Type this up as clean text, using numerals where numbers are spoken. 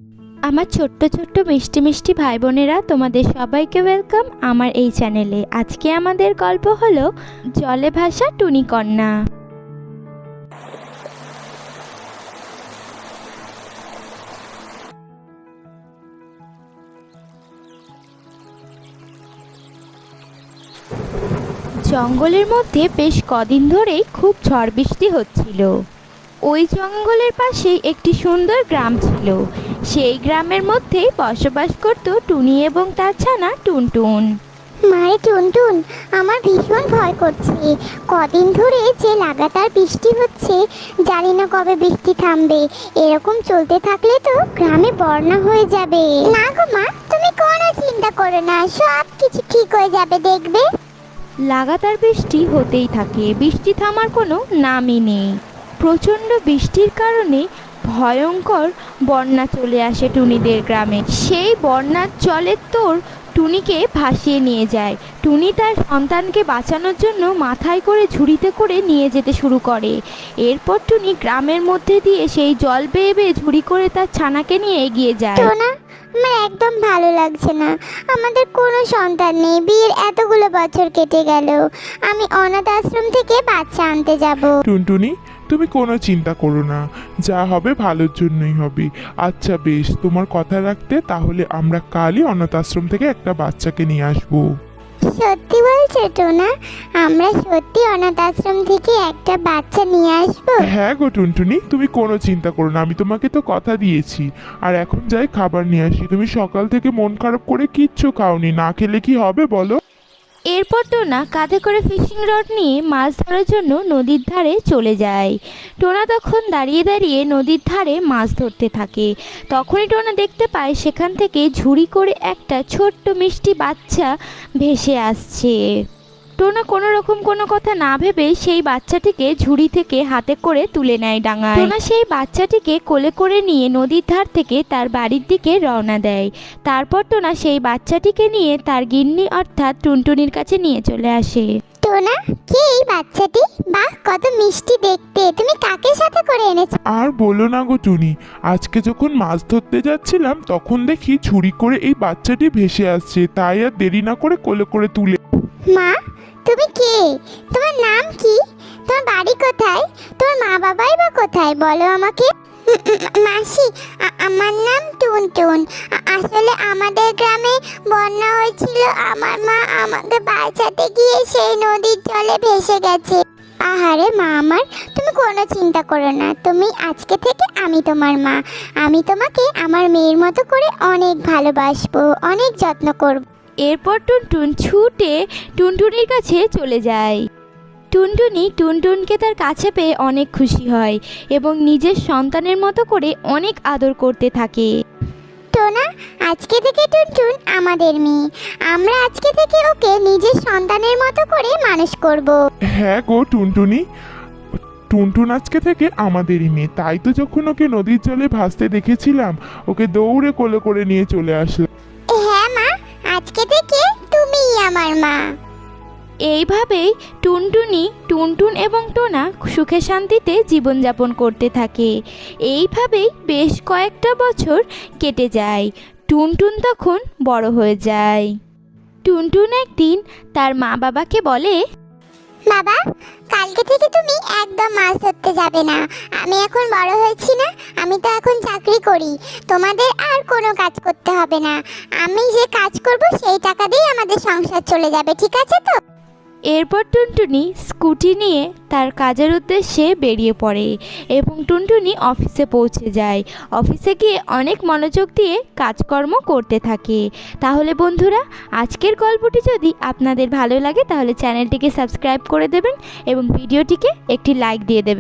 আমার ছোট্ট ছোট্ট মিষ্টি মিষ্টি ভাই বোনেরা, তোমাদের সবাইকে ওয়েলকাম আমার এই চ্যানেলে। আজকে আমাদের গল্প হলো জলে ভাসা টুনি কন্যা। জঙ্গলের মধ্যে বেশ কদিন ধরেই খুব ঝড় বৃষ্টি হচ্ছিল। ওই জঙ্গলের পাশেই একটি সুন্দর গ্রাম ছিল। সেই গ্রামের মধ্যেই বসবাস করত টুনি এবং তার ছানা টুনটুন। মারে টুনটুন, আমার ভীষণ ভয় করছে। কদিন ধরে যে লাগাতার বৃষ্টি হচ্ছে, জানি না কবে বৃষ্টি থামবে। এরকম চলতে থাকলে তো গ্রামে বন্যা হয়ে যাবে। না গো মা, তুমি কোনো চিন্তা করো না, সব কিছু ঠিক হয়ে যাবে দেখবে। লাগাতার বৃষ্টি হতেই থাকে, বৃষ্টি থামার কোনো নামই নেই। প্রচণ্ড বৃষ্টির কারণে ভয়ঙ্কর বন্যা চলে আসে টুনিদের গ্রামে। সেই বন্যার জলের তোর টুনিকে ভাসিয়ে নিয়ে যায়। টুনি তার সন্তানকে বাঁচানোর জন্য মাথায় করে ঝুড়িতে করে নিয়ে যেতে শুরু করে। এরপর টুনি গ্রামের মধ্যে দিয়ে সেই জল বেয়ে বেয়ে ঝুড়ি করে তার ছানাকে নিয়ে এগিয়ে যায়। টোনা, আমার একদম ভালো লাগছে না। আমাদের কোনো সন্তান নেই, বিয়ের এতগুলো বছর কেটে গেল। আমি অনাথ আশ্রম থেকে বাচ্চা আনতে যাব। টুনটুনি, তুমি কোনো চিন্তা করো না, যা হবে ভালোর জন্যই হবে। আচ্ছা বেশ, তোমার কথা রাখতে তাহলে আমরা কালই অনাথ আশ্রম থেকে একটা বাচ্চাকে নিয়ে আসবো। সত্যি বলছো টোনা? আমরা সত্যি অনাথ আশ্রম থেকে একটা বাচ্চা নিয়ে আসবো? হ্যাঁ গো টুনটুনি, তুমি কোনো চিন্তা করো না, আমি তোমাকে তো কথা দিয়েছি। আর এখন যাই খাবার নিয়ে আসি। তুমি সকাল থেকে মন খারাপ করে কিচ্ছু খাওনি, না খেলে কি হবে বলো? এরপর টোনা কাঁধে করে ফিশিং রড নিয়ে মাছ ধরার জন্য নদীর ধারে চলে যায়। টোনা তখন দাঁড়িয়ে দাঁড়িয়ে নদীর ধারে মাছ ধরতে থাকে। তখনই টোনা দেখতে পায় সেখান থেকে ঝুড়ি করে একটা ছোট্ট মিষ্টি বাচ্চা ভেসে আসছে। টোনা কোনো রকম কোনো কথা না ভেবে সেই বাচ্চাটিকে ঝুড়ি থেকে হাতে করে তুলে নেয় ডাঙায়। টোনা সেই বাচ্চাটিকে কোলে করে নিয়ে নদীর ধার থেকে তার বাড়ির দিকে রওনা দেয়। তারপর টোনা সেই বাচ্চাটিকে নিয়ে তার গিন্নি অর্থাৎ টুনটুনির কাছে নিয়ে চলে আসে। টোনা, কে এই বাচ্চাটি? বাহ, কত মিষ্টি দেখতে। তুমি কাকে সাথে করে এনেছো? আর বলো না গো টুনি, আজকে যখন মাছ ধরতে যাচ্ছিলাম তখন দেখি ঝুড়ি করে এই বাচ্চাটি ভেসে আসছে, তাই আর দেরি না করে কোলে করে তুলে। মা, তুমি কে? তোমার নাম কি? তোমার বাড়ি কোথায়? তোমার মা বাবাই বা কোথায় বলো আমাকে। মাসি, আমার নাম টুনটুন। আসলে আমাদের গ্রামে বন্যা হয়েছিল, আমার মা আমাকে বাঁচাতে গিয়ে সেই নদীর জলে ভেসে গেছে। আহারে মা আমার, তুমি কোনো চিন্তা করো না। তুমি আজকে থেকে আমি তোমার মা। আমি তোমাকে আমার মেয়ের মতো করে অনেক ভালোবাসবো, অনেক যত্ন করব। এরপর টুনটুন ছুটে টুনটুনির কাছে চলে যায়। টুনটুনি টুনটুনকে তার কাছে পেয়ে অনেক খুশি হয় এবং নিজের সন্তানের মতো করে অনেক আদর করতে থাকে। টোনা, আজকে থেকে টুনটুন আমাদের মেয়ে। আমরা আজকে থেকে ওকে নিজের সন্তানের মতো করে মানুষ করব। হ্যাঁ গো টুনটুনি, টুনটুন আজকে থেকে আমাদেরই মেয়ে। তাই তো যখন ওকে নদীর জলে ভাসতে দেখেছিলাম, ওকে দৌড়ে কোলে করে নিয়ে চলে আসলাম। হ্যাঁ মা, আজকে থেকে তুমিই আমার মা। এইভাবেই টুনটুনি, টুনটুন এবং টোনা সুখে শান্তিতে জীবনযাপন করতে থাকে। এইভাবেই বেশ কয়েকটা বছর কেটে যায়। টুনটুন তখন বড় হয়ে যায়। টুনটুন একদিন তার মা বাবাকে বলে, বাবা, কালকে থেকে তুমি একদম মাছ ধরতে যাবে না। আমি এখন বড় হয়েছি না, আমি তো এখন চাকরি করি। তোমাদের আর কোনো কাজ করতে হবে না। আমি যে কাজ করব সেই টাকা দিয়ে আমাদের সংসার চলে যাবে, ঠিক আছে তো? এরপর টুনটুনি স্কুটি নিয়ে তার কাজের উদ্দেশ্যে বেরিয়ে পড়ে এবং টুনটুনি অফিসে পৌঁছে যায়। অফিসে গিয়ে অনেক মনোযোগ দিয়ে কাজকর্ম করতে থাকে। তাহলে বন্ধুরা, আজকের গল্পটি যদি আপনাদের ভালো লাগে তাহলে চ্যানেলটিকে সাবস্ক্রাইব করে দেবেন এবং ভিডিওটিকে একটি লাইক দিয়ে দেবেন।